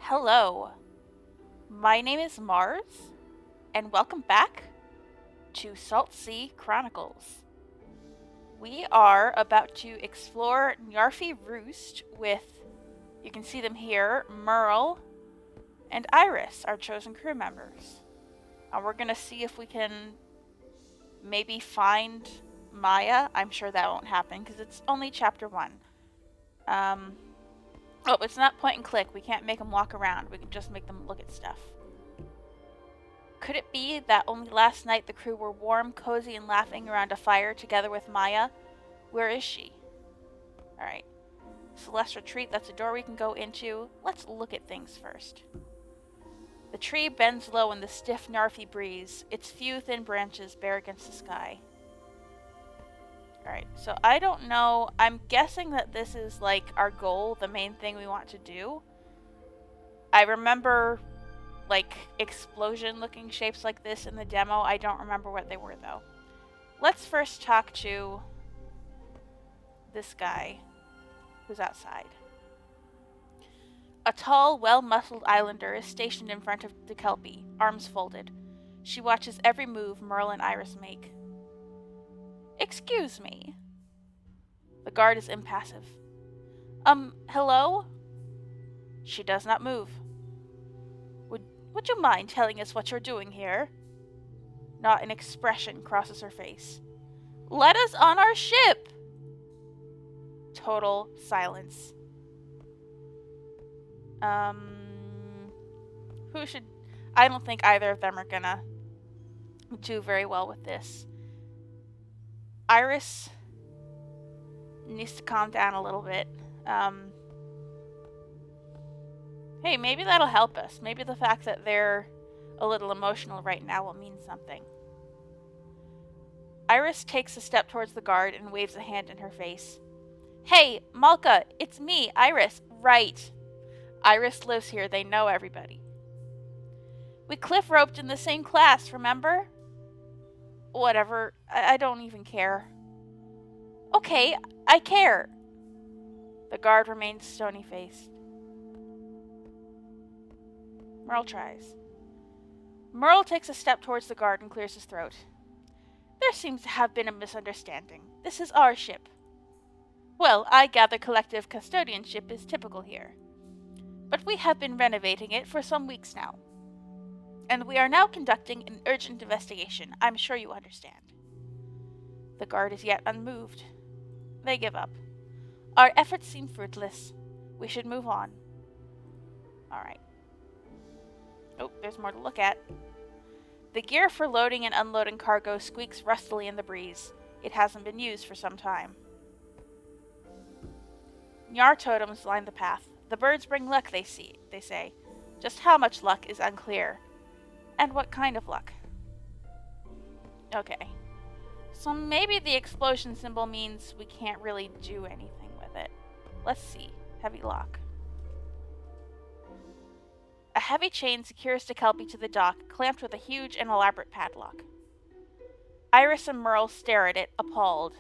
Hello, my name is Mars, and welcome back to Saltsea Chronicles. We are about to explore Njarfie Roust with, you can see them here, Murl and Iris, our chosen crew members. And we're going to see if we can maybe find Maja. I'm sure that won't happen because it's only chapter 1. Oh, it's not point and click. We can't make them walk around. We can just make them look at stuff. Could it be that only last night the crew were warm, cozy, and laughing around a fire together with Maja? Where is she? Alright. Celeste Retreat, that's a door we can go into. Let's look at things first. The tree bends low in the stiff Njarfie breeze, its few thin branches bare against the sky. Alright, so I don't know. I'm guessing that this is like our goal, the main thing we want to do. I remember like explosion looking shapes like this in the demo. I don't remember what they were though. Let's first talk to this guy who's outside. A tall, well-muscled islander is stationed in front of the Kelpie, arms folded. She watches every move Murl and Iris make. Excuse me. The guard is impassive. Hello? She does not move. Would you mind telling us what you're doing here? Not an expression crosses her face. Let us on our ship! Total silence. Who should... I don't think either of them are gonna do very well with this. Iris needs to calm down a little bit. Hey, maybe that'll help us. Maybe the fact that they're a little emotional right now will mean something. Iris takes a step towards the guard and waves a hand in her face. Hey, Malka, it's me, Iris. Right. Iris lives here. They know everybody. We cliff roped in the same class, remember? Whatever. I don't even care. Okay, I care. The guard remains stony-faced. Murl tries. Murl takes a step towards the guard and clears his throat. There seems to have been a misunderstanding. This is our ship. Well, I gather collective custodianship is typical here. But we have been renovating it for some weeks now. And we are now conducting an urgent investigation. I'm sure you understand. The guard is yet unmoved. They give up. Our efforts seem fruitless. We should move on. Alright. Oh, there's more to look at. The gear for loading and unloading cargo squeaks rustily in the breeze. It hasn't been used for some time. Nyar totems line the path. The birds bring luck, they say. Just how much luck is unclear. And what kind of luck? Okay. So maybe the explosion symbol means we can't really do anything with it. Let's see. Heavy lock. A heavy chain secures the Kelpie to the dock, clamped with a huge and elaborate padlock. Iris and Murl stare at it, appalled.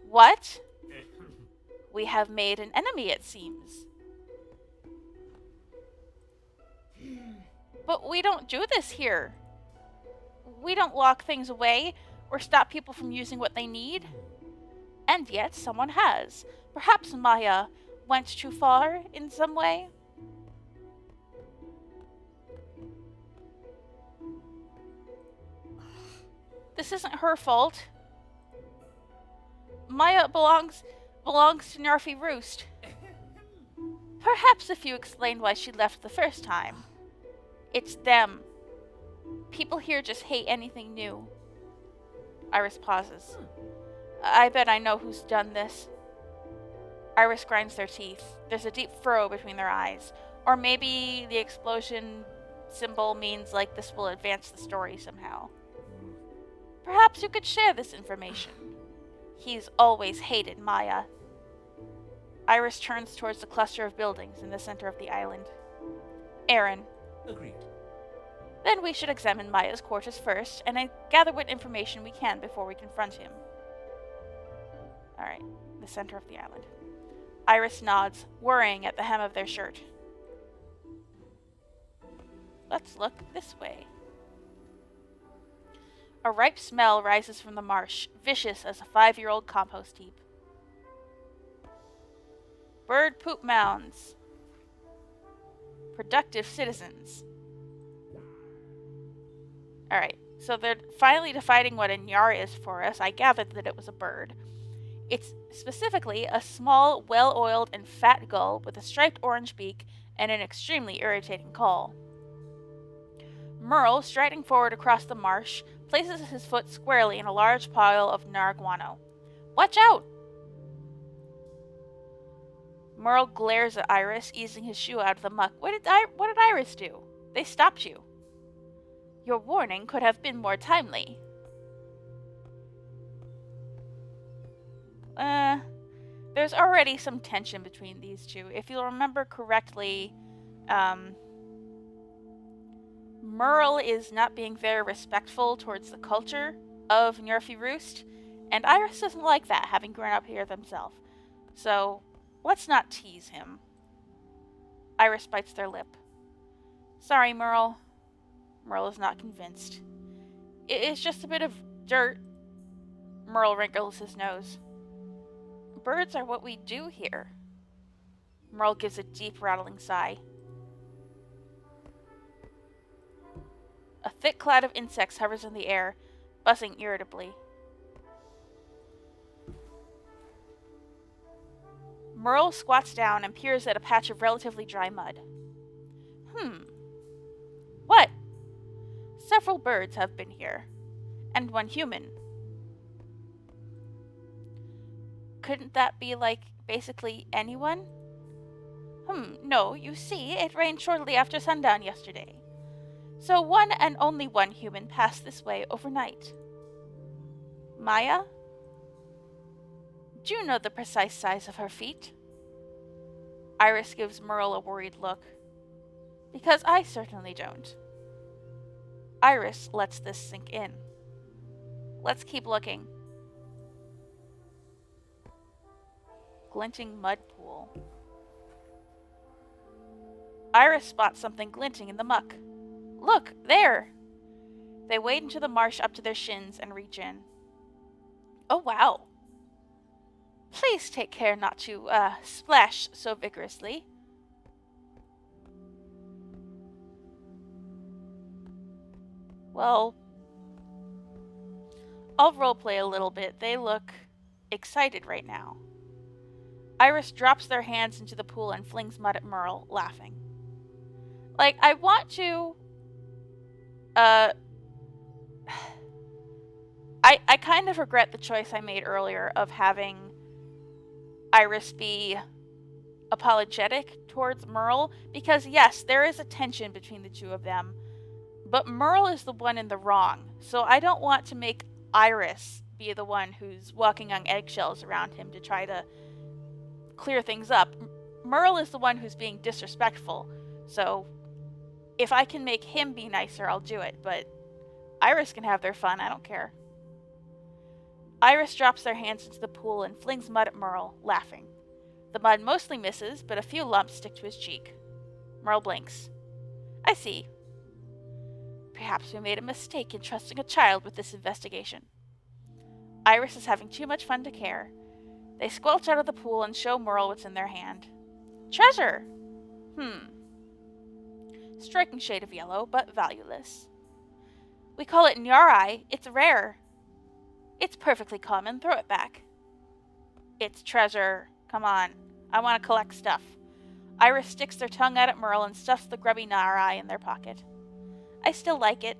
What? We have made an enemy, it seems. But we don't do this here. We don't lock things away or stop people from using what they need. And yet someone has. Perhaps Maja went too far in some way. This isn't her fault. Maja belongs to Njarfie Roust. Perhaps if you explained why she left the first time. It's them. People here just hate anything new. Iris pauses. I bet I know who's done this. Iris grinds their teeth. There's a deep furrow between their eyes. Or maybe the explosion symbol means like this will advance the story somehow. Perhaps you could share this information. He's always hated Maja. Iris turns towards the cluster of buildings in the center of the island. Aaron. Agreed. Then we should examine Maja's quarters first, and gather what information we can before we confront him. Alright, the center of the island. Iris nods, worrying at the hem of their shirt. Let's look this way. A ripe smell rises from the marsh, vicious as a 5-year-old compost heap. Bird poop mounds. Productive citizens. Alright, so they're finally defining what a Nyar is for us. I gathered that it was a bird. It's specifically a small, well-oiled and fat gull with a striped orange beak and an extremely irritating call. Murl, striding forward across the marsh, places his foot squarely in a large pile of Nyar guano. Watch out! Murl glares at Iris, easing his shoe out of the muck. What did Iris do? They stopped you. Your warning could have been more timely. There's already some tension between these two. If you'll remember correctly, Murl is not being very respectful towards the culture of Njarfie Roust, and Iris doesn't like that, having grown up here themselves. So, let's not tease him. Iris bites their lip. Sorry, Murl. Murl is not convinced. It's just a bit of dirt. Murl wrinkles his nose. Birds are what we do here. Murl gives a deep, rattling sigh. A thick cloud of insects hovers in the air, buzzing irritably. Murl squats down and peers at a patch of relatively dry mud. What? Several birds have been here, and one human. Couldn't that be like basically anyone? No, you see, it rained shortly after sundown yesterday. So one and only one human passed this way overnight. Maja? Do you know the precise size of her feet? Iris gives Murl a worried look. Because I certainly don't. Iris lets this sink in. Let's keep looking. Glinting mud pool. Iris spots something glinting in the muck. Look, there! They wade into the marsh up to their shins and reach in. Oh, wow. Please take care not to, splash so vigorously. Well, I'll roleplay a little bit. They look excited right now. Iris drops their hands into the pool and flings mud at Murl, laughing. Like, I want to... I kind of regret the choice I made earlier of having Iris be apologetic towards Murl, because yes, there is a tension between the two of them, but Murl is the one in the wrong, so I don't want to make Iris be the one who's walking on eggshells around him to try to clear things up. Murl is the one who's being disrespectful, so if I can make him be nicer, I'll do it, but Iris can have their fun, I don't care. Iris drops their hands into the pool and flings mud at Murl, laughing. The mud mostly misses, but a few lumps stick to his cheek. Murl blinks. I see. Perhaps we made a mistake in trusting a child with this investigation. Iris is having too much fun to care. They squelch out of the pool and show Murl what's in their hand. Treasure! Striking shade of yellow, but valueless. We call it Njarfie. It's rare. It's perfectly common. Throw it back. It's treasure. Come on. I want to collect stuff. Iris sticks their tongue out at Murl and stuffs the grubby Njarfie in their pocket. I still like it.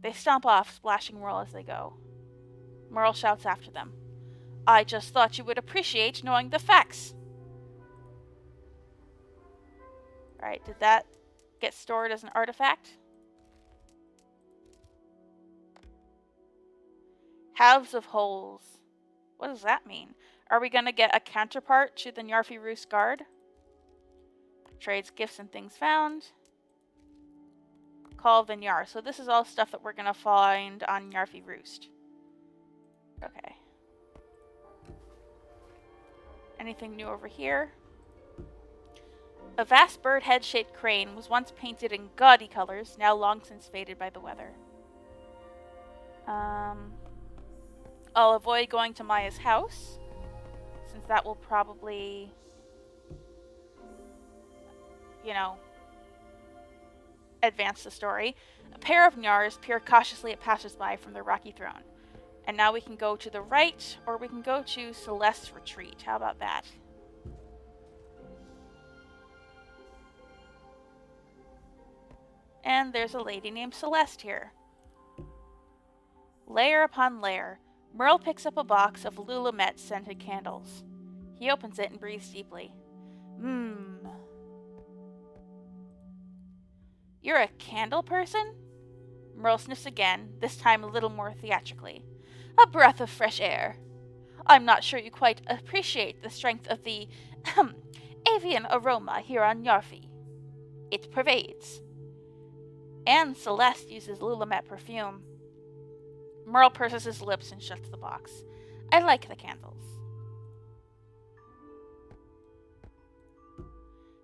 They stomp off, splashing Murl as they go. Murl shouts after them. I just thought you would appreciate knowing the facts. Alright, did that get stored as an artifact? Halves of holes. What does that mean? Are we going to get a counterpart to the Njarfie Roust guard? Trades, gifts, and things found. Call of the Njar. So this is all stuff that we're going to find on Njarfie Roust. Okay. Anything new over here? A vast bird head-shaped crane was once painted in gaudy colors, now long since faded by the weather. I'll avoid going to Maya's house, since that will probably, advance the story. A pair of Njars peer cautiously at passers-by from their rocky throne. And now we can go to the right, or we can go to Celeste's retreat. How about that? And there's a lady named Celeste here. Layer upon layer, Murl picks up a box of Lulamet scented candles. He opens it and breathes deeply. You're a candle person? Murl sniffs again, this time a little more theatrically. A breath of fresh air. I'm not sure you quite appreciate the strength of the avian aroma here on Njarfie. It pervades. And Celeste uses Lulamet perfume. Murl purses his lips and shuts the box. I like the candles.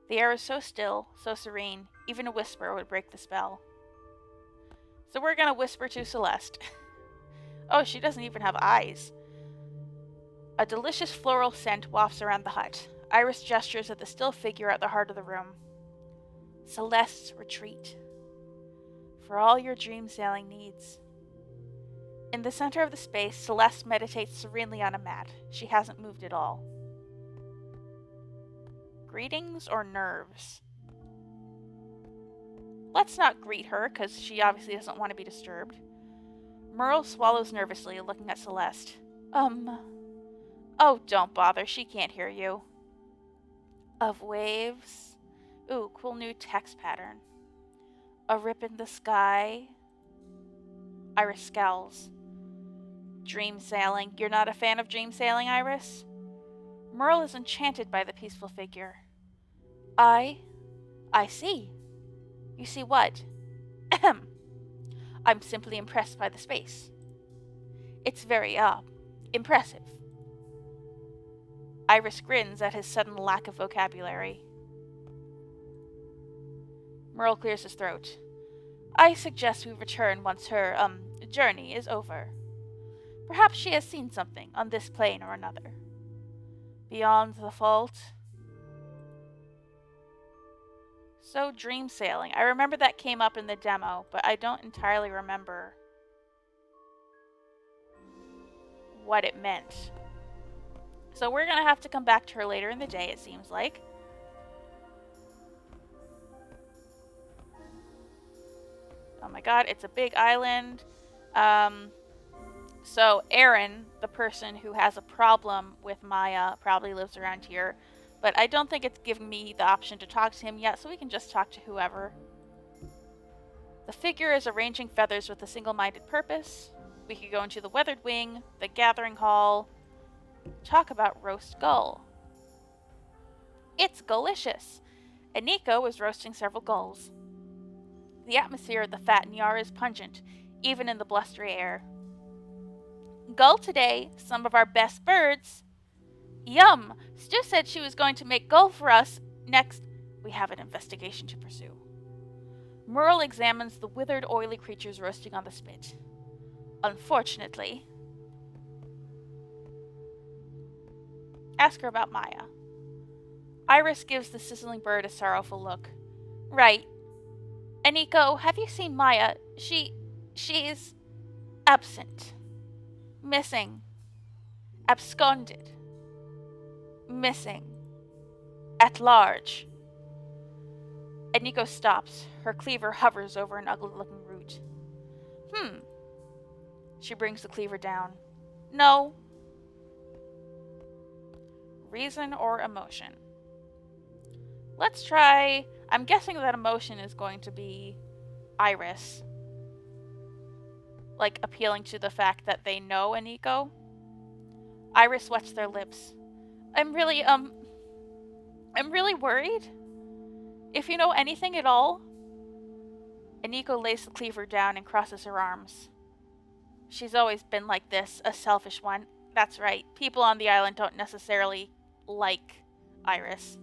The air is so still, so serene, even a whisper would break the spell. So we're gonna whisper to Celeste. Oh, she doesn't even have eyes. A delicious floral scent wafts around the hut. Iris gestures at the still figure at the heart of the room. Celeste's retreat. For all your dream sailing needs. In the center of the space, Celeste meditates serenely on a mat. She hasn't moved at all. Greetings or nerves? Let's not greet her, because she obviously doesn't want to be disturbed. Murl swallows nervously, looking at Celeste. Oh, don't bother, she can't hear you. Of waves. Ooh, cool new text pattern. A rip in the sky. Iris scowls. Dream sailing. You're not a fan of dream sailing, Iris? Murl is enchanted by the peaceful figure. I see. You see what? Ahem. I'm simply impressed by the space. It's very, impressive. Iris grins at his sudden lack of vocabulary. Murl clears his throat. I suggest we return once her, journey is over. Perhaps she has seen something on this plane or another. Beyond the fault. So, dream sailing. I remember that came up in the demo, but I don't entirely remember what it meant. So we're going to have to come back to her later in the day, it seems like. Oh my god, it's a big island. So Aaron, the person who has a problem with Maja, probably lives around here. But I don't think it's giving me the option to talk to him yet, so we can just talk to whoever. The figure is arranging feathers with a single-minded purpose. We could go into the Weathered Wing, the Gathering Hall. Talk about roast gull. It's delicious. And Nico is roasting several gulls. The atmosphere of the fat Njar is pungent, even in the blustery air. Gull today, some of our best birds. Yum! Stu said she was going to make gull for us next. We have an investigation to pursue. Murl examines the withered, oily creatures roasting on the spit. Unfortunately. Ask her about Maja. Iris gives the sizzling bird a sorrowful look. Right. Aniko, have you seen Maja? She's absent. Missing. Absconded. Missing. At large. Aniko stops. Her cleaver hovers over an ugly-looking root. She brings the cleaver down. No. Reason or emotion? Let's try... I'm guessing that emotion is going to be Iris. Like, appealing to the fact that they know Aniko. Iris wets their lips. I'm really worried. If you know anything at all. Aniko lays the cleaver down and crosses her arms. She's always been like this, a selfish one. That's right, people on the island don't necessarily like Iris.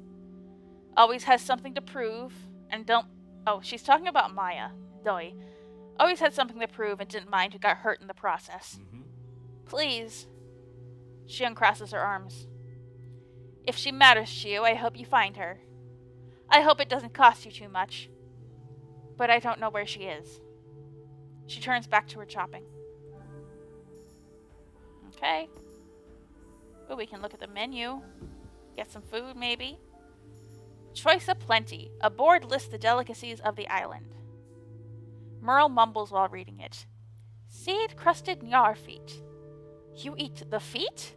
Always has something to prove, and don't... Oh, she's talking about Maja. Doi. Always had something to prove and didn't mind who got hurt in the process. Please. She uncrosses her arms. If she matters to you, I hope you find her. I hope it doesn't cost you too much. But I don't know where she is. She turns back to her chopping. Okay. Oh, we can look at the menu. Get some food, maybe. Choice aplenty. A board lists the delicacies of the island. Murl mumbles while reading it. Seed-crusted Njarfie. You eat the feet?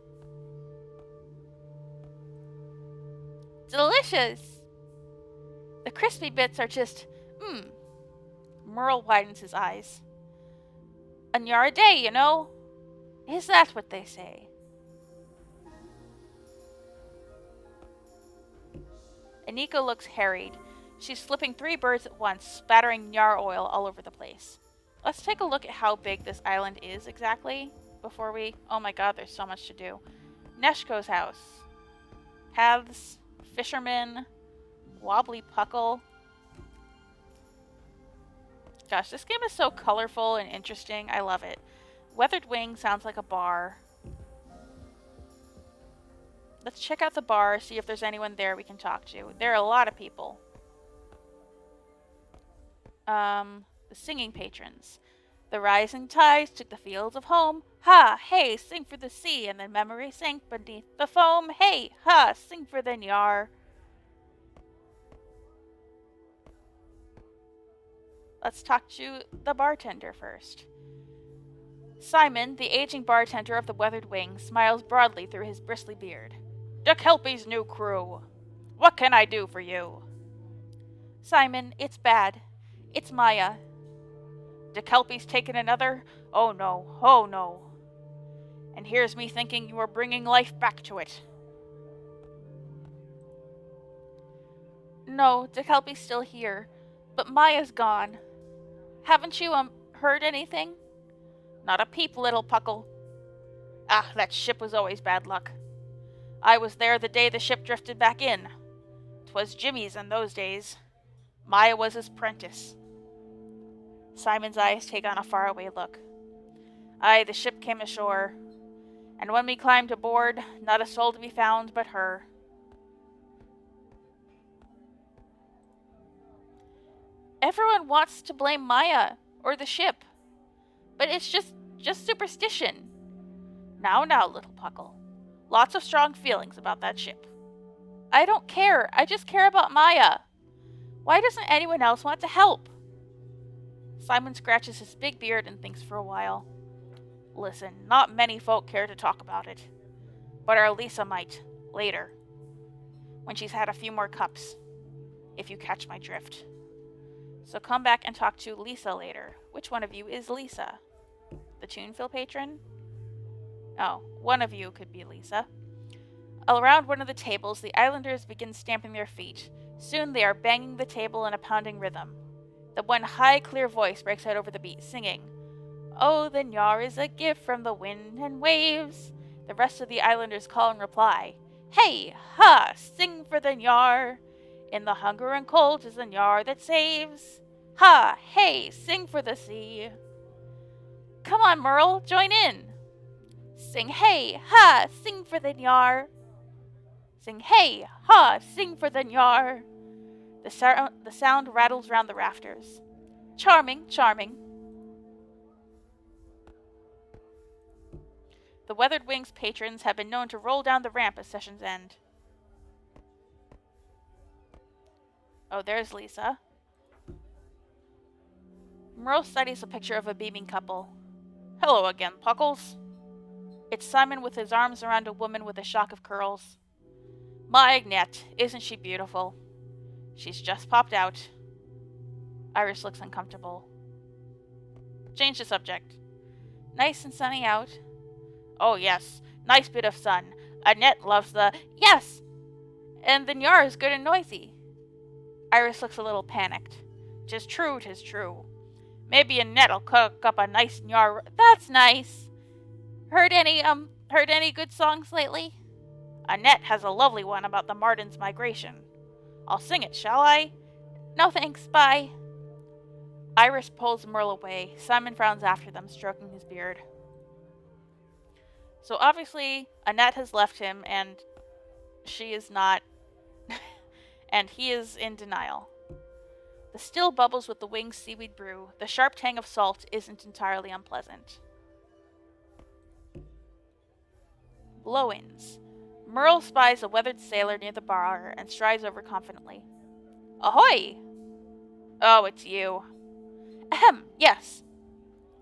Delicious! The crispy bits are just, Murl widens his eyes. A Njar a day, you know? Is that what they say? Aniko looks harried. She's flipping 3 birds at once, spattering Njar oil all over the place. Let's take a look at how big this island is exactly before we... Oh my god, there's so much to do. Neshko's house. Paths. Fisherman. Wobbly Puckle. Gosh, this game is so colorful and interesting. I love it. Weathered Wing sounds like a bar. Let's check out the bar, see if there's anyone there we can talk to. There are a lot of people. The singing patrons. The rising tides took the fields of home. Ha, hey, sing for the sea, and then memory sank beneath the foam. Hey, ha, sing for the Njar. Let's talk to the bartender first. Simon, the aging bartender of the Weathered Wing, smiles broadly through his bristly beard. De Kelpie's new crew. What can I do for you? Simon, it's bad. It's Maja. De Kelpie's taken another? Oh no, oh no. And here's me thinking you are bringing life back to it. No, De Kelpie's still here, but Maya's gone. Haven't you, heard anything? Not a peep, little Puckle. Ah, that ship was always bad luck. I was there the day the ship drifted back in. 'Twas Jimmy's in those days. Maja was his prentice. Simon's eyes take on a faraway look. Aye, the ship came ashore, and when we climbed aboard, not a soul to be found but her. Everyone wants to blame Maja, or the ship. But it's just superstition. Now, little Puckle. Lots of strong feelings about that ship. I don't care. I just care about Maja. Why doesn't anyone else want to help? Simon scratches his big beard and thinks for a while. Listen, not many folk care to talk about it. But our Lisa might, later. When she's had a few more cups. If you catch my drift. So come back and talk to Lisa later. Which one of you is Lisa? The Tunefil patron? Oh, one of you could be Lisa. Around one of the tables, the islanders begin stamping their feet. Soon they are banging the table in a pounding rhythm. The one high, clear voice breaks out over the beat, singing, Oh, the Njar is a gift from the wind and waves. The rest of the islanders call in reply, Hey, ha, sing for the Njar. In the hunger and cold is the Njar that saves. Ha, hey, sing for the sea. Come on, Murl, join in. Sing hey, ha, sing for the Njar. Sing hey, ha, sing for the Njar. The sound rattles round the rafters. Charming, charming. The Weathered Wing's patrons have been known to roll down the ramp as sessions end. Oh, there's Lisa. Murl studies a picture of a beaming couple. Hello again, Puckles. It's Simon with his arms around a woman with a shock of curls. My Agnette, isn't she beautiful? She's just popped out. Iris looks uncomfortable. Change the subject. Nice and sunny out. Oh yes, nice bit of sun. Agnette loves the... Yes! And the Njar is good and noisy. Iris looks a little panicked. 'Tis true, 'tis true. Maybe Annette'll cook up a nice Njar... That's nice! Heard any good songs lately? Annette has a lovely one about the Martins' migration. I'll sing it, shall I? No thanks, bye. Iris pulls Murl away. Simon frowns after them, stroking his beard. So obviously, Annette has left him, and she is not, and he is in denial. The still bubbles with the winged seaweed brew. The sharp tang of salt isn't entirely unpleasant. Blow-ins. Murl spies a weathered sailor near the bar and strides over confidently. Ahoy! Oh, it's you. Ahem, yes.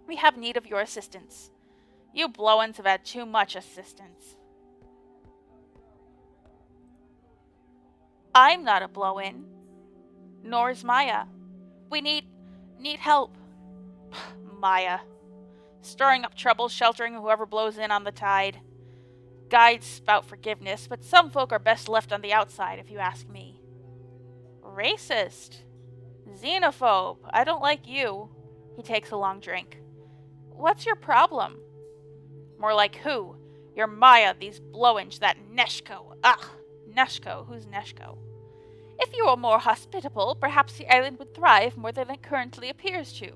We have need of your assistance. You blow-ins have had too much assistance. I'm not a blow-in. Nor is Maja. We need help. Maja. Stirring up trouble, sheltering whoever blows in on the tide. Guides spout forgiveness, but some folk are best left on the outside, if you ask me. Racist. Xenophobe. I don't like you. He takes a long drink. What's your problem? More like who? Your Maja, these blow-ins, that Neshko. Ugh. Neshko. Who's Neshko? If you were more hospitable, perhaps the island would thrive more than it currently appears to.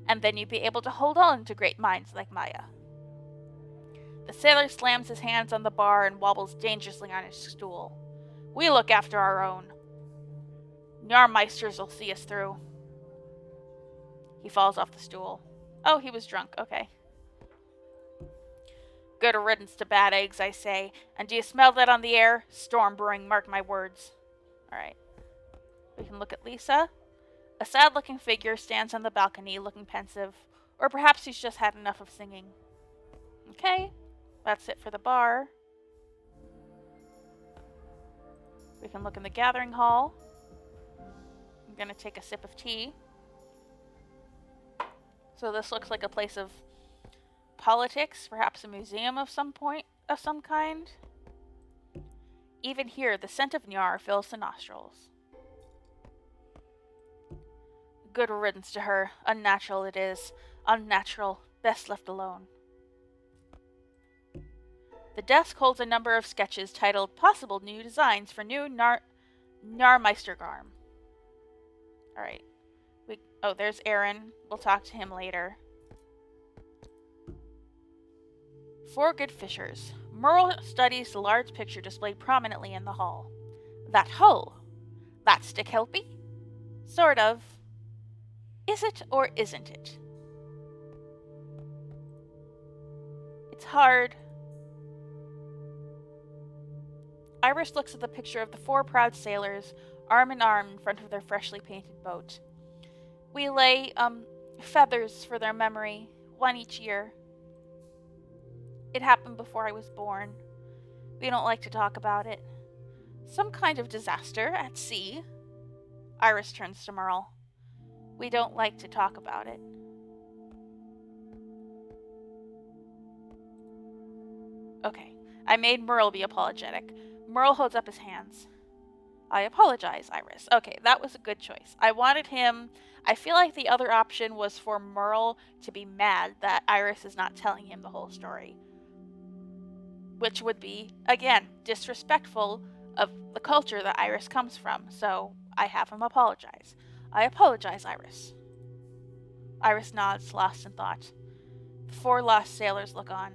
And then you'd be able to hold on to great minds like Maja. The sailor slams his hands on the bar and wobbles dangerously on his stool. We look after our own. Njarmeisters will see us through. He falls off the stool. Oh, he was drunk. Okay. Good riddance to bad eggs, I say. And do you smell that on the air? Storm brewing, mark my words. Alright. We can look at Lisa. A sad-looking figure stands on the balcony, looking pensive. Or perhaps he's just had enough of singing. Okay. That's it for the bar. We can look in the gathering hall. I'm going to take a sip of tea. So this looks like a place of politics, perhaps a museum of some kind. Even here, the scent of Njar fills the nostrils. Good riddance to her. Unnatural it is. Unnatural. Best left alone. The desk holds a number of sketches titled Possible New Designs for New Njarmeistergarm. Alright. Oh, there's Aaron. We'll talk to him later. 4 good fishers. Murl studies the large picture displayed prominently in the hall. That hull. That stick helpy? Sort of. Is it or isn't it? It's hard. Iris looks at the picture of the 4 proud sailors, arm in arm in front of their freshly painted boat. We lay, feathers for their memory, 1 each year. It happened before I was born. We don't like to talk about it. Some kind of disaster at sea. Iris turns to Murl. We don't like to talk about it. Okay, I made Murl be apologetic. Murl holds up his hands. I apologize, Iris. Okay, that was a good choice. I wanted him... I feel like the other option was for Murl to be mad that Iris is not telling him the whole story. Which would be, again, disrespectful of the culture that Iris comes from. So, I have him apologize. I apologize, Iris. Iris nods, lost in thought. The 4 lost sailors look on.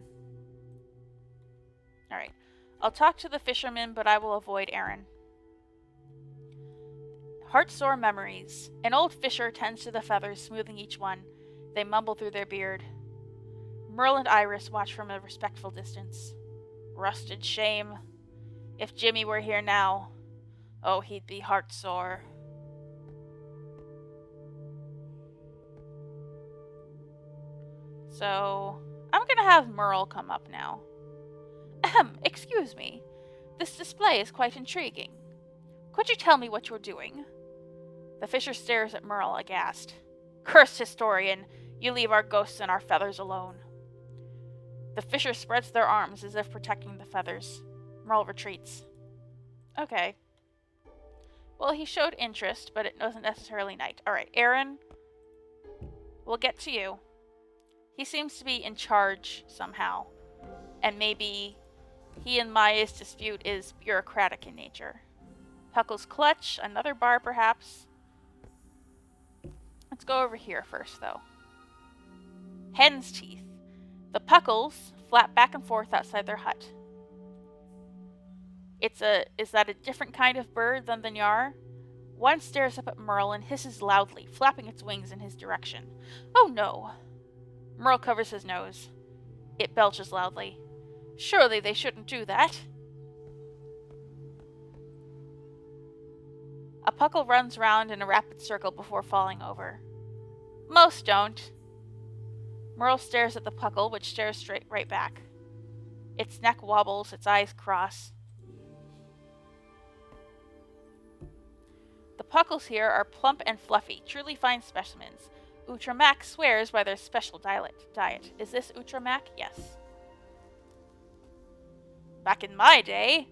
Alright. I'll talk to the fishermen, but I will avoid Aaron. Heart-sore memories. An old fisher tends to the feathers, smoothing each one. They mumble through their beard. Murl and Iris watch from a respectful distance. Rusted shame. If Jimmy were here now, oh, he'd be heart-sore. So, I'm gonna have Murl come up now. Excuse me. This display is quite intriguing. Could you tell me what you're doing? The fisher stares at Murl, aghast. Cursed historian, you leave our ghosts and our feathers alone. The fisher spreads their arms as if protecting the feathers. Murl retreats. Okay. Well, he showed interest, but it wasn't necessarily night. Alright, Aaron. We'll get to you. He seems to be in charge somehow. And maybe he and Maya's dispute is bureaucratic in nature. Puckle's clutch, another bar perhaps. Let's go over here first, though. Hen's teeth. The Puckles flap back and forth outside their hut. Is that a different kind of bird than the Njar? One stares up at Murl and hisses loudly, flapping its wings in his direction. Oh no! Murl covers his nose. It belches loudly. Surely they shouldn't do that. A Puckle runs round in a rapid circle before falling over. Most don't. Murl stares at the Puckle, which stares straight right back. Its neck wobbles, its eyes cross. The Puckles here are plump and fluffy, truly fine specimens. Utramak swears by their special diet. Is this Utramak? Yes. Back in my day,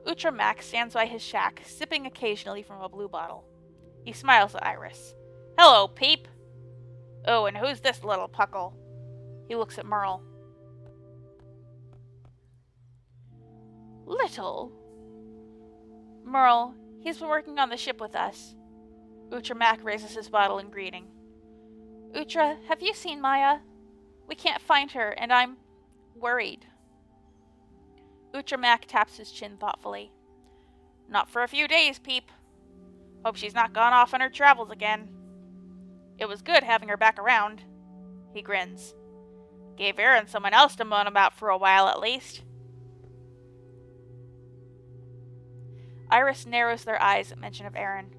Utramak stands by his shack, sipping occasionally from a blue bottle. He smiles at Iris. Hello, Peep. Oh, and who's this little Puckle? He looks at Murl. Little? Murl, he's been working on the ship with us. Utramak raises his bottle in greeting. Utra, have you seen Maja? We can't find her, and I'm worried. Utramak taps his chin thoughtfully. Not for a few days, Peep. Hope she's not gone off on her travels again. It was good having her back around. He grins. Gave Aaron someone else to moan about for a while at least. Iris narrows their eyes at mention of Aaron.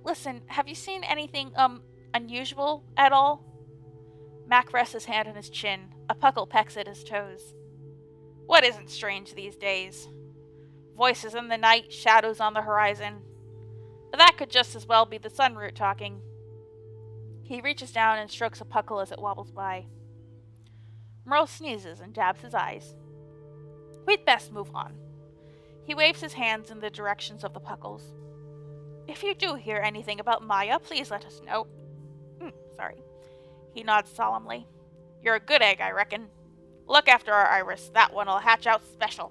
Listen, have you seen anything, unusual at all? Mac rests his hand on his chin. A Puckle pecks at his toes. What isn't strange these days? Voices in the night, shadows on the horizon. But that could just as well be the sunroot talking. He reaches down and strokes a Puckle as it wobbles by. Murl sneezes and dabs his eyes. We'd best move on. He waves his hands in the directions of the Puckles. If you do hear anything about Maja, please let us know. Sorry. He nods solemnly. You're a good egg, I reckon. Look after our Iris. That one'll hatch out special.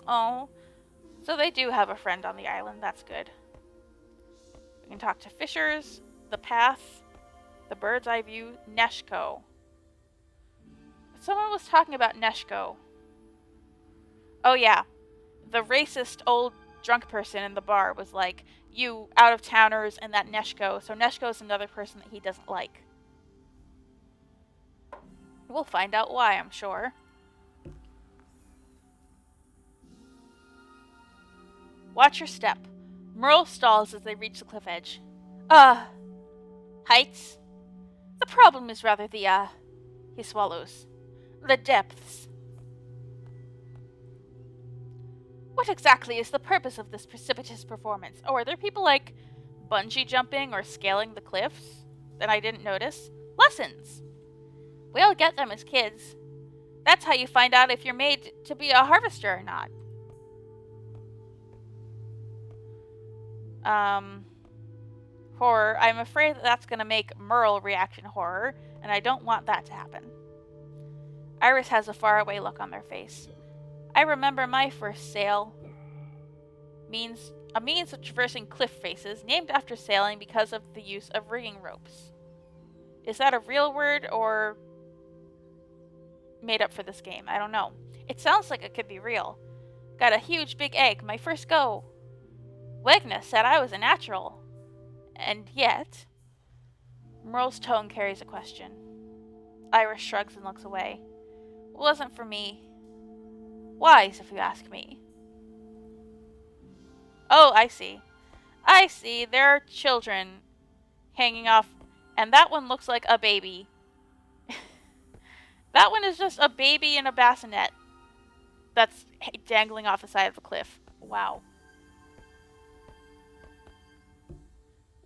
Oh, so they do have a friend on the island. That's good. We can talk to Fishers, the Path, the Bird's Eye View, Neshko. Someone was talking about Neshko. Oh yeah. The racist old drunk person in the bar was like, you out-of-towners and that Neshko. So Neshko's another person that he doesn't like. We'll find out why, I'm sure. Watch your step. Murl stalls as they reach the cliff edge. Heights? The problem is rather the, he swallows. The depths. What exactly is the purpose of this precipitous performance? Oh, are there people like bungee jumping or scaling the cliffs that I didn't notice? Lessons! We all get them as kids. That's how you find out if you're made to be a harvester or not. Horror. I'm afraid that's going to make Murl react in horror, and I don't want that to happen. Iris has a faraway look on their face. I remember my first sail. A means of traversing cliff faces, named after sailing because of the use of rigging ropes. Is that a real word or made up for this game? I don't know. It sounds like it could be real. Got a huge big egg, my first go. Wegna said I was a natural. And yet... Murl's tone carries a question. Iris shrugs and looks away. It wasn't for me. Wise, if you ask me. Oh, I see. I see. There are children hanging off. And that one looks like a baby. That one is just a baby in a bassinet that's dangling off the side of the cliff. Wow.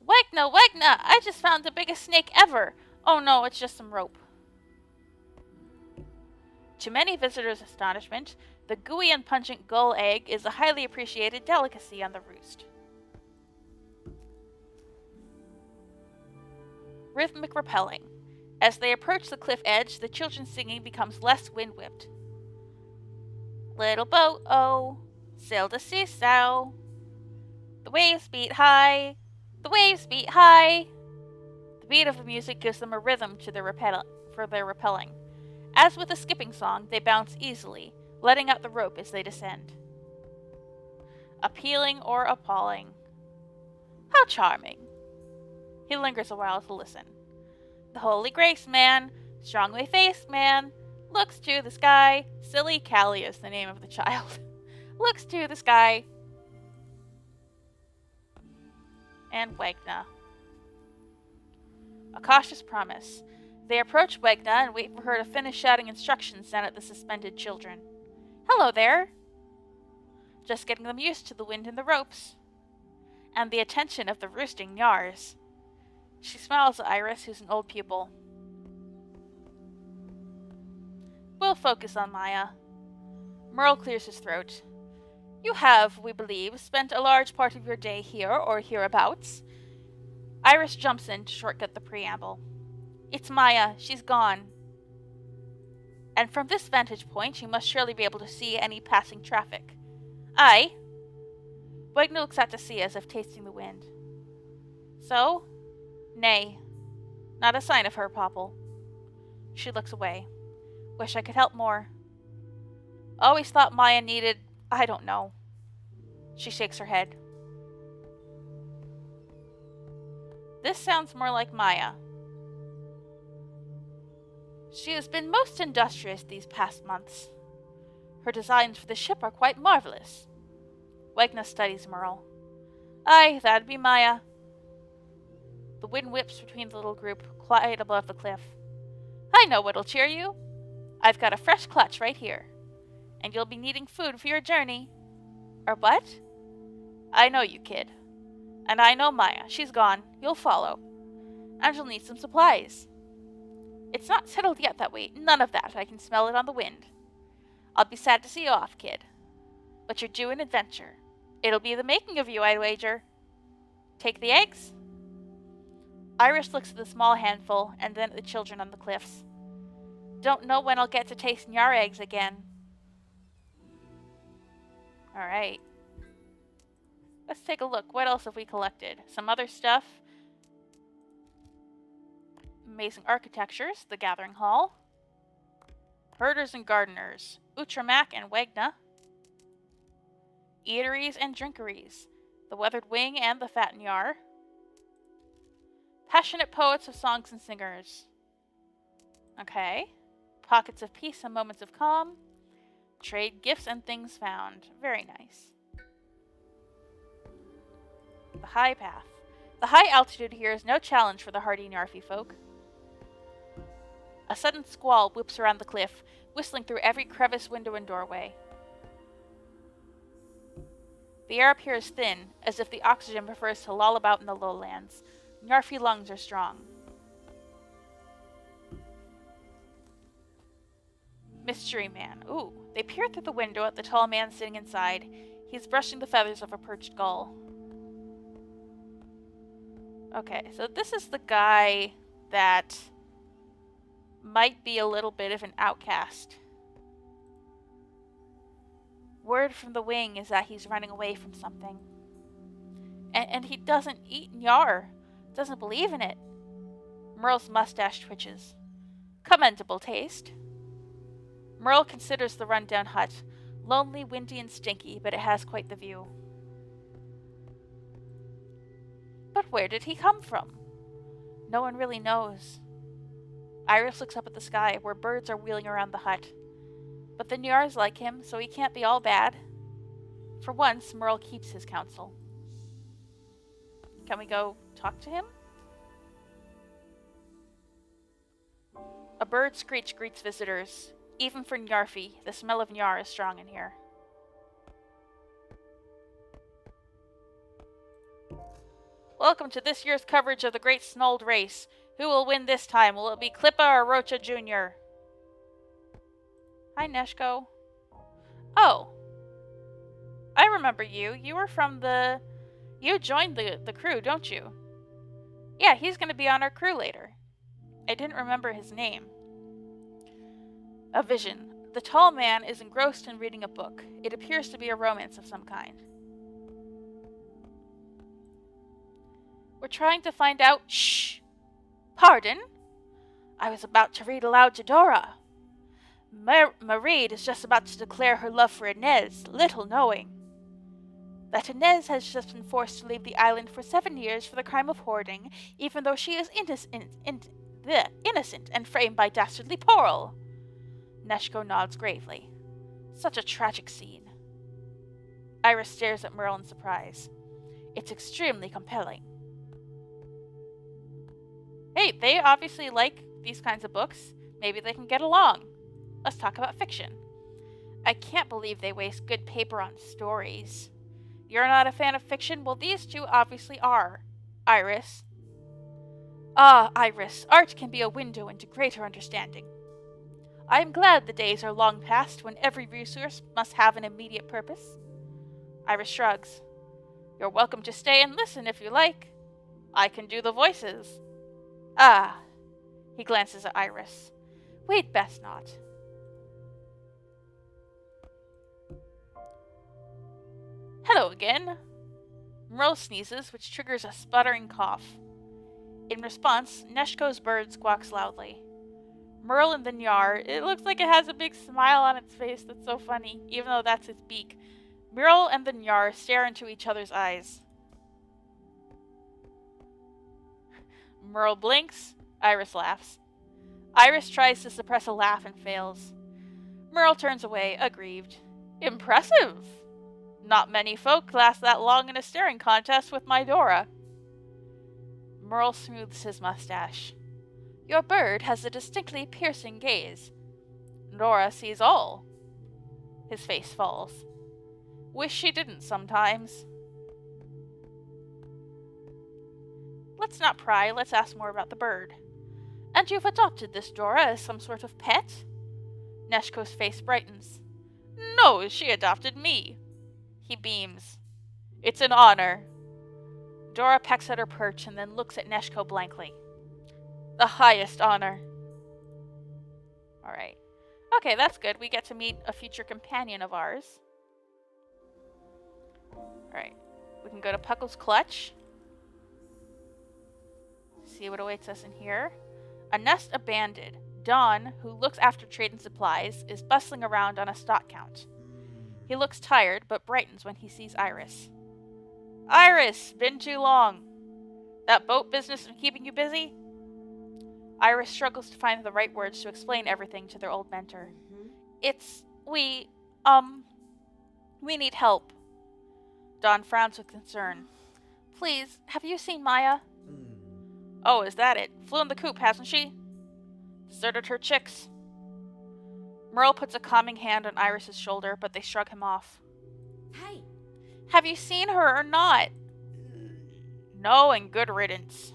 Wegna, Wegna! I just found the biggest snake ever! Oh no, it's just some rope. To many visitors' astonishment, the gooey and pungent gull egg is a highly appreciated delicacy on the Roost. Rhythmic rappelling. As they approach the cliff edge, the children's singing becomes less wind-whipped. Little boat, oh, sail to see-sow. The waves beat high. The waves beat high. The beat of the music gives them a rhythm to their rappelling. As with a skipping song, they bounce easily, letting out the rope as they descend. Appealing or appalling. How charming. He lingers a while to listen. The holy grace man, strongly faced man, looks to the sky. Silly Callie is the name of the child. Looks to the sky. And Wegna. A cautious promise. They approach Wegna and wait for her to finish shouting instructions down at the suspended children. Hello there. Just getting them used to the wind and the ropes. And the attention of the roosting Njars. She smiles at Iris, who's an old pupil. We'll focus on Maja. Murl clears his throat. You have, we believe, spent a large part of your day here or hereabouts. Iris jumps in to shortcut the preamble. It's Maja. She's gone. And from this vantage point, you must surely be able to see any passing traffic. Aye. Wegna looks out to sea as if tasting the wind. So? Nay. Not a sign of her, Popple. She looks away. Wish I could help more. Always thought Maja needed, I don't know. She shakes her head. This sounds more like Maja. She has been most industrious these past months. Her designs for the ship are quite marvelous. Wegna studies Murl. Aye, that'd be Maja. The wind whips between the little group, quiet above the cliff. I know what'll cheer you. I've got a fresh clutch right here. And you'll be needing food for your journey. Or what? I know you, kid. And I know Maja. She's gone. You'll follow. And you'll need some supplies. It's not settled yet that way. None of that. I can smell it on the wind. I'll be sad to see you off, kid. But you're due an adventure. It'll be the making of you, I'd wager. Take the eggs? Iris looks at the small handful and then at the children on the cliffs. Don't know when I'll get to taste Njar eggs again. Alright. Let's take a look. What else have we collected? Some other stuff. Amazing architectures. The Gathering Hall. Herders and Gardeners. Utramak and Wegna. Eateries and Drinkeries. The Weathered Wing and the Fat Njar. Passionate Poets of Songs and Singers. Okay. Pockets of Peace and Moments of Calm. Trade Gifts and Things Found. Very nice. The High Path. The high altitude here is no challenge for the hardy Njarfie folk. A sudden squall whips around the cliff, whistling through every crevice, window, and doorway. The air up here is thin, as if the oxygen prefers to loll about in the lowlands. Njarfie lungs are strong. Mystery Man. Ooh. They peer through the window at the tall man sitting inside. He's brushing the feathers of a perched gull. Okay, so this is the guy that might be a little bit of an outcast. Word from the wing is that he's running away from something. And he doesn't eat Njar. Doesn't believe in it. Murl's mustache twitches. Commendable taste. Murl considers the rundown hut. Lonely, windy, and stinky, but it has quite the view. But where did he come from? No one really knows. Iris looks up at the sky, where birds are wheeling around the hut. But the Njars like him, so he can't be all bad. For once, Murl keeps his counsel. Can we go talk to him? A bird screech greets visitors. Even for Njarfie, the smell of Njar is strong in here. Welcome to this year's coverage of the Great Snold Race. Who will win this time? Will it be Klippa or Rocha Jr.? Hi, Neshko. Oh. I remember you. You were from the... You joined the crew, don't you? Yeah, he's going to be on our crew later. I didn't remember his name. A vision. The tall man is engrossed in reading a book. It appears to be a romance of some kind. We're trying to find out. Shh! Pardon? I was about to read aloud to Dora. Marie is just about to declare her love for Inez, little knowing that Inez has just been forced to leave the island for 7 years for the crime of hoarding, even though she is innocent and framed by dastardly Pearl. Neshko nods gravely. Such a tragic scene. Iris stares at Murl in surprise. It's extremely compelling. Hey, they obviously like these kinds of books. Maybe they can get along. Let's talk about fiction. I can't believe they waste good paper on stories. You're not a fan of fiction? Well, these two obviously are. Iris. Ah, Iris, art can be a window into greater understanding. I am glad the days are long past when every resource must have an immediate purpose. Iris shrugs. You're welcome to stay and listen if you like. I can do the voices. Ah. He glances at Iris. We'd best not. Hello again. Murl sneezes, which triggers a sputtering cough. In response, Neshko's bird squawks loudly. Murl and the Njar, it looks like it has a big smile on its face that's so funny, even though that's its beak. Murl and the Njar stare into each other's eyes. Murl blinks. Iris laughs. Iris tries to suppress a laugh and fails. Murl turns away, aggrieved. Impressive! Not many folk last that long in a staring contest with my Dora. Murl smooths his mustache. Your bird has a distinctly piercing gaze. Dora sees all. His face falls. Wish she didn't sometimes. Let's not pry, let's ask more about the bird. And you've adopted this Dora as some sort of pet? Neshko's face brightens. No, she adopted me. He beams. It's an honor. Dora pecks at her perch and then looks at Neshko blankly. The highest honor. Alright. Okay, that's good. We get to meet a future companion of ours. Alright. We can go to Puckle's Clutch. See what awaits us in here. A nest abandoned. Don, who looks after trade and supplies, is bustling around on a stock count. He looks tired, but brightens when he sees Iris. Iris! Been too long. That boat business been keeping you busy? Iris struggles to find the right words to explain everything to their old mentor. We need help. Don frowns with concern. Please, have you seen Maja? Oh, is that it? Flew in the coop, hasn't she? Deserted her chicks. Murl puts a calming hand on Iris's shoulder, but they shrug him off. Hey! Have you seen her or not? No, and good riddance.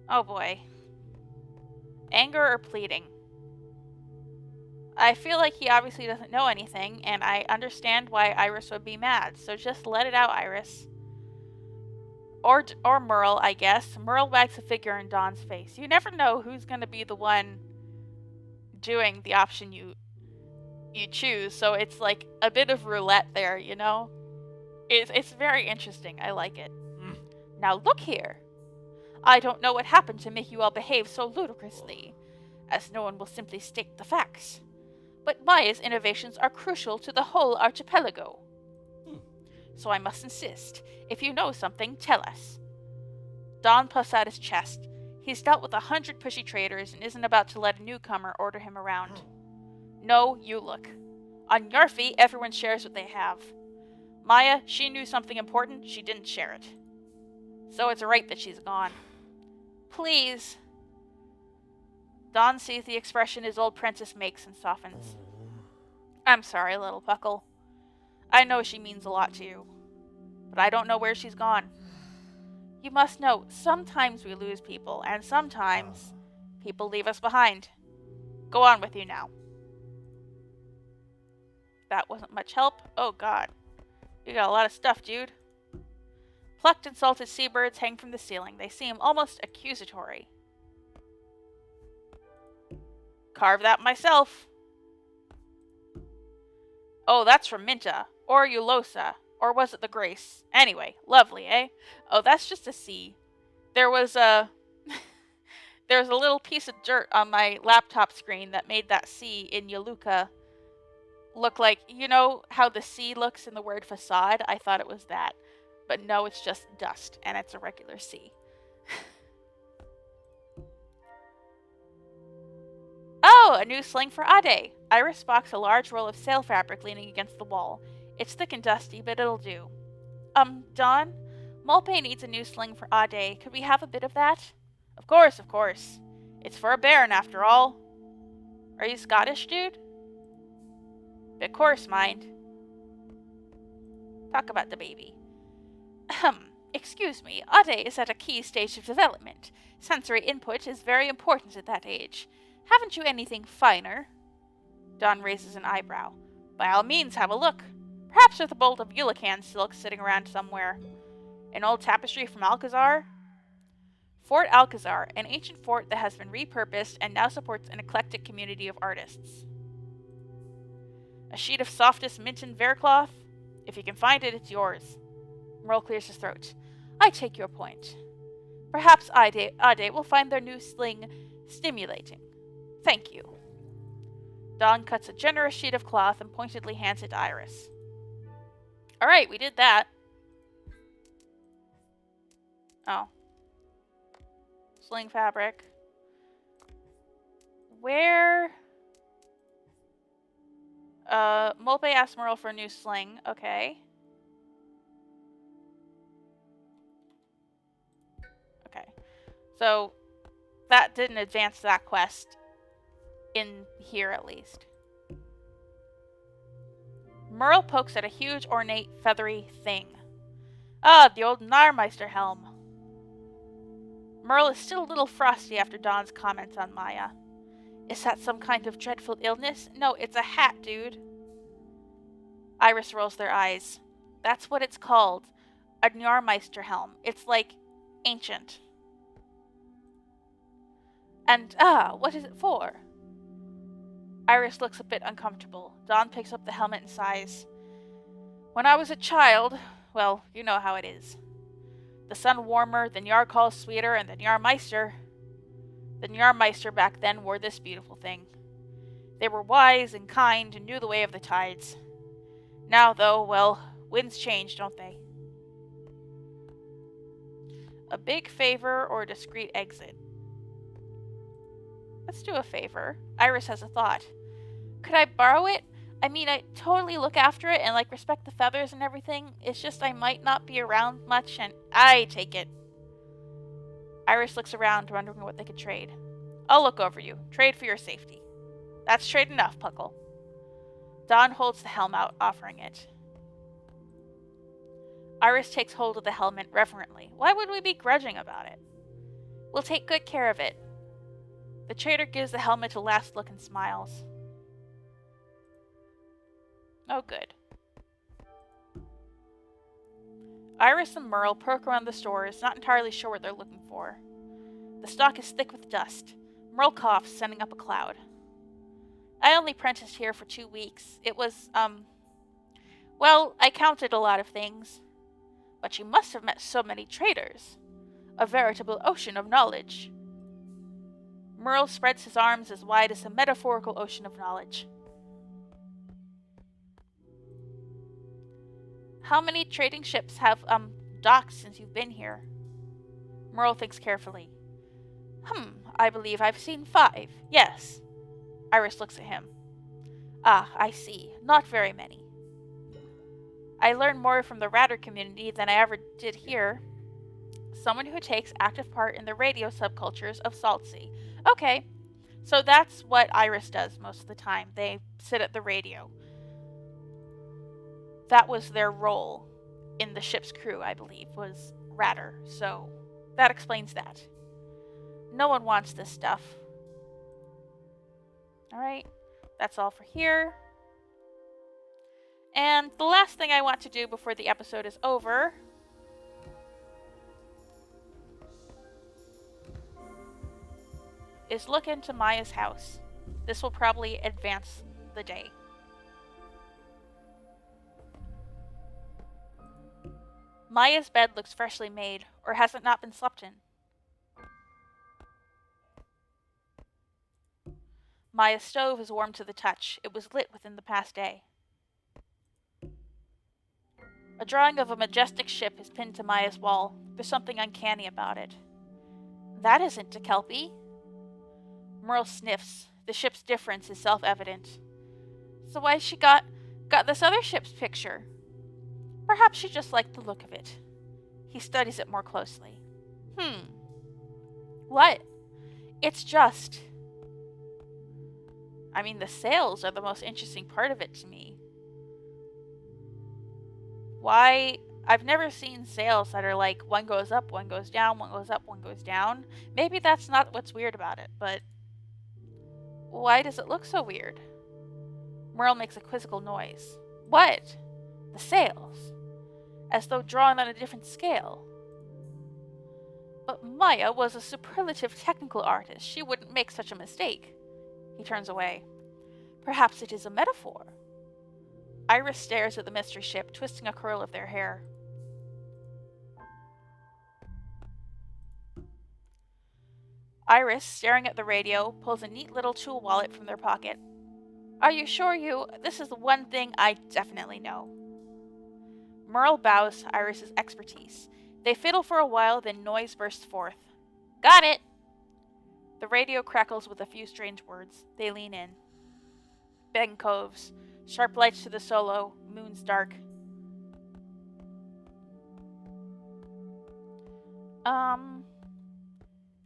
Oh boy. Anger or pleading? I feel like he obviously doesn't know anything, and I understand why Iris would be mad, so just let it out, Iris. Or Murl, I guess. Murl wags a figure in Don's face. You never know who's going to be the one doing the option you choose, so it's like a bit of roulette there, you know? It's very interesting. I like it. Now look here. I don't know what happened to make you all behave so ludicrously, as no one will simply state the facts. But Maya's innovations are crucial to the whole archipelago. So I must insist. If you know something, tell us. Don puffs out his chest. He's dealt with 100 pushy traders and isn't about to let a newcomer order him around. No, you look. On Njarfie, everyone shares what they have. Maja, she knew something important, she didn't share it. So it's right that she's gone. Please. Don sees the expression his old princess makes and softens. I'm sorry, little Puckle. I know she means a lot to you, but I don't know where she's gone. You must know, sometimes we lose people, and sometimes people leave us behind. Go on with you now. That wasn't much help. Oh god. You got a lot of stuff, dude. Plucked and salted seabirds hang from the ceiling. They seem almost accusatory. Carve that myself. Oh, that's from Minta. Or Ulosa. Or was it the Grace? Anyway, lovely, eh? Oh, that's just a C. There was a... There's a little piece of dirt on my laptop screen that made that C in Yaluka look like, you know how the C looks in the word facade? I thought it was that. But no, it's just dust, and it's a regular C. Oh, a new sling for Ade. Iris boxed a large roll of sail fabric leaning against the wall. It's thick and dusty, but it'll do. Dawn? Mulpay needs a new sling for Ade. Could we have a bit of that? Of course, of course. It's for a bairn, after all. Are you Scottish, dude? Bit coarse, mind. Talk about the baby. Excuse me, Ade is at a key stage of development. Sensory input is very important at that age. Haven't you anything finer? Dawn raises an eyebrow. By all means, have a look. Perhaps with a bolt of Yulican silk sitting around somewhere. An old tapestry from Alcazar? Fort Alcazar, an ancient fort that has been repurposed and now supports an eclectic community of artists. A sheet of softest Minton Vercloth? If you can find it, it's yours. Murl clears his throat. I take your point. Perhaps Ade will find their new sling stimulating. Thank you. Dawn cuts a generous sheet of cloth and pointedly hands it to Iris. Alright, we did that. Oh. Sling fabric. Where... Mulpay asked Murl for a new sling. Okay. Okay. So, that didn't advance that quest. In here, at least. Murl pokes at a huge, ornate, feathery thing. Ah, the old Narmeister helm. Murl is still a little frosty after Dawn's comments on Maja. Is that some kind of dreadful illness? No, it's a hat, dude. Iris rolls their eyes. That's what it's called. A Njarmeister helm. It's like ancient. And, what is it for? Iris looks a bit uncomfortable. Dawn picks up the helmet and sighs. When I was a child, well, you know how it is. The sun warmer, the Njarl sweeter, and the Njarmeister. The Njarmeister back then wore this beautiful thing. They were wise and kind and knew the way of the tides. Now, though, well, winds change, don't they? A big favor or a discreet exit? Let's do a favor. Iris has a thought. Could I borrow it? I mean, I totally look after it and, respect the feathers and everything. It's just I might not be around much and I take it. Iris looks around, wondering what they could trade. I'll look over you. Trade for your safety. That's trade enough, Puckle. Dawn holds the helm out, offering it. Iris takes hold of the helmet reverently. Why would we be grudging about it? We'll take good care of it. The trader gives the helmet a last look and smiles. Oh, good. Iris and Murl poke around the stores, not entirely sure what they're looking for. The stock is thick with dust. Murl coughs, sending up a cloud. I only apprenticed here for 2 weeks. It was, well, I counted a lot of things. But you must have met so many traders. A veritable ocean of knowledge. Murl spreads his arms as wide as a metaphorical ocean of knowledge. How many trading ships have, docked since you've been here? Murl thinks carefully. I believe I've seen 5. Yes. Iris looks at him. Ah, I see. Not very many. I learned more from the Ratter community than I ever did here. Someone who takes active part in the radio subcultures of Saltsea. Okay, so that's what Iris does most of the time. They sit at the radio. That was their role in the ship's crew, I believe, was Ratter. So that explains that. No one wants this stuff. Alright, that's all for here. And the last thing I want to do before the episode is over is look into Maja's house. This will probably advance the day. Maya's bed looks freshly made, or has it not been slept in? Maya's stove is warm to the touch. It was lit within the past day. A drawing of a majestic ship is pinned to Maya's wall. There's something uncanny about it. That isn't a Kelpie. Murl sniffs. The ship's difference is self-evident. So why she got this other ship's picture? Perhaps she just liked the look of it. He studies it more closely. What? It's just... the sails are the most interesting part of it to me. Why? I've never seen sails that are like one goes up, one goes down, one goes up, one goes down. Maybe that's not what's weird about it, but why does it look so weird? Murl makes a quizzical noise. What? The sails. As though drawn on a different scale. But Maja was a superlative technical artist. She wouldn't make such a mistake. He turns away. Perhaps it is a metaphor. Iris stares at the mystery ship, twisting a curl of their hair. Iris, staring at the radio, pulls a neat little tool wallet from their pocket. Are you sure this is the one thing I definitely know? Murl bows to Iris's expertise. They fiddle for a while, then noise bursts forth. Got it! The radio crackles with a few strange words. They lean in. Bang coves. Sharp lights to the solo. Moon's dark.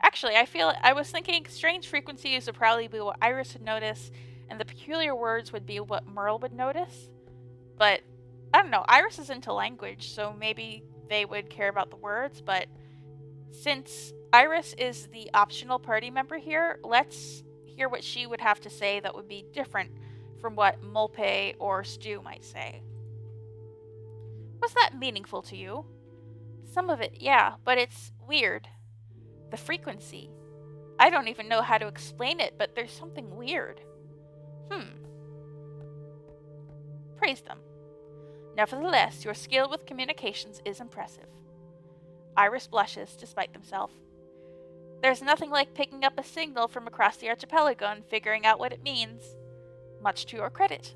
Actually, I was thinking strange frequencies would probably be what Iris would notice, and the peculiar words would be what Murl would notice. But, I don't know, Iris is into language, so maybe they would care about the words, but since Iris is the optional party member here, let's hear what she would have to say that would be different from what Mulpe or Stu might say. Was that meaningful to you? Some of it, yeah, but it's weird. The frequency. I don't even know how to explain it, but there's something weird. Praise them. Nevertheless, your skill with communications is impressive. Iris blushes, despite themselves. There's nothing like picking up a signal from across the archipelago and figuring out what it means. Much to your credit.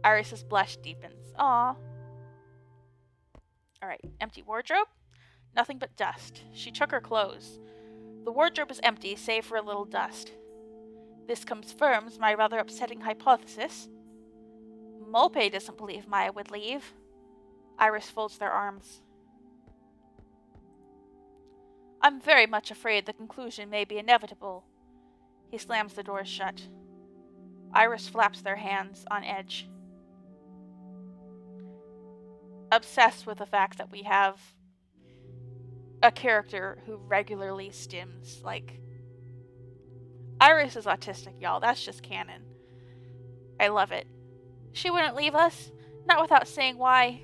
Iris's blush deepens. Aww. Alright, empty wardrobe? Nothing but dust. She took her clothes. The wardrobe is empty, save for a little dust. This confirms my rather upsetting hypothesis. Mulpe doesn't believe Maja would leave. Iris folds their arms. I'm very much afraid the conclusion may be inevitable. He slams the doors shut. Iris flaps their hands, on edge. Obsessed with the fact that we have a character who regularly stims. Iris is autistic, y'all. That's just canon. I love it. She wouldn't leave us, not without saying why.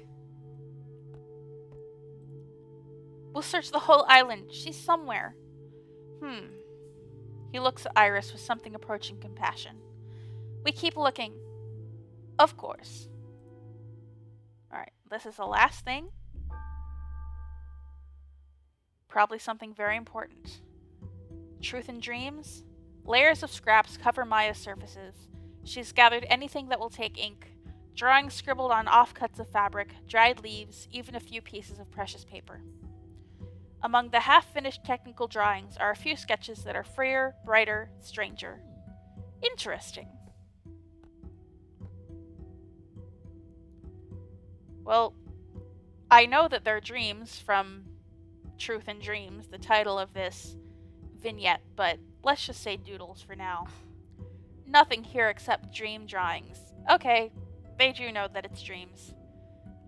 We'll search the whole island. She's somewhere. He looks at Iris with something approaching compassion. We keep looking. Of course. Alright, this is the last thing. Probably something very important. Truth in dreams? Layers of scraps cover Maya's surfaces. She's gathered anything that will take ink. Drawings scribbled on offcuts of fabric, dried leaves, even a few pieces of precious paper. Among the half-finished technical drawings are a few sketches that are freer, brighter, stranger. Interesting. Well, I know that they're dreams from Truth in Dreams, the title of this vignette, but let's just say doodles for now. Nothing here except dream drawings. Okay, they do know that it's dreams.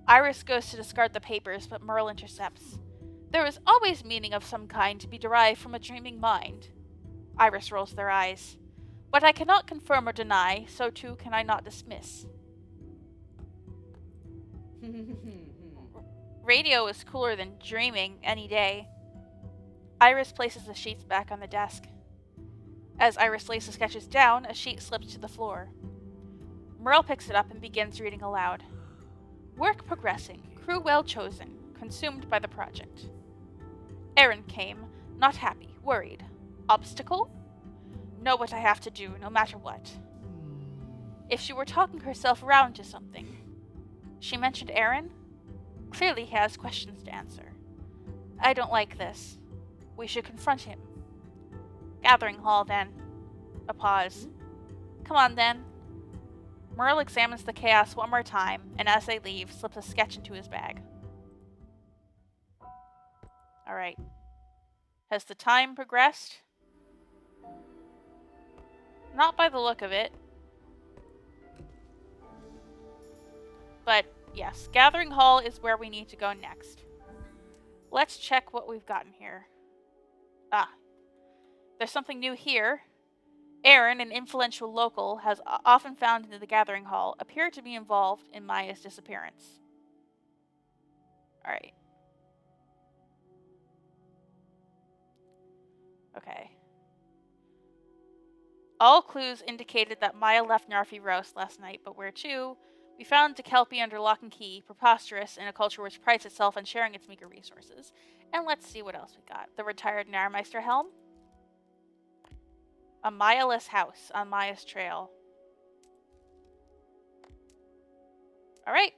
Iris goes to discard the papers, but Murl intercepts. There is always meaning of some kind to be derived from a dreaming mind. Iris rolls their eyes. What I cannot confirm or deny, so too can I not dismiss. Radio is cooler than dreaming any day. Iris places the sheets back on the desk. As Iris lays the sketches down, a sheet slips to the floor. Murl picks it up and begins reading aloud. Work progressing. Crew well chosen. consumed by the project. Erin came, not happy, worried. Obstacle? Know what I have to do, no matter what. If she were talking herself round to something. She mentioned Erin? Clearly he has questions to answer. I don't like this. We should confront him. Gathering hall, then. A pause. Come on, then. Murl examines the chaos one more time, and as they leave, slips a sketch into his bag. Alright. Has the time progressed? Not by the look of it. But, yes, Gathering Hall is where we need to go next. Let's check what we've gotten here. Ah. There's something new here. Erin, an influential local, has often found in the Gathering Hall, appeared to be involved in Maja's disappearance. Alright. Okay. All clues indicated that Maja left Njarfie Roust last night, but where to? We found the Kelpie under lock and key, preposterous in a culture which prides itself on sharing its meager resources. And let's see what else we got. The retired Nairmeister helm. A Maja-less house on Maja's trail. Alright.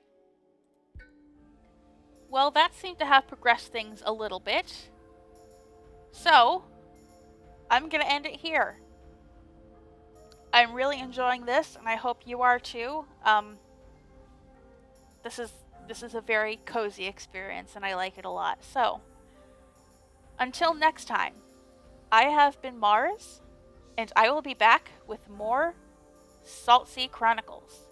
Well, that seemed to have progressed things a little bit. So, I'm going to end it here. I'm really enjoying this, and I hope you are too. This is a very cozy experience, and I like it a lot. So, until next time, I have been Mars, and I will be back with more Saltsea Chronicles.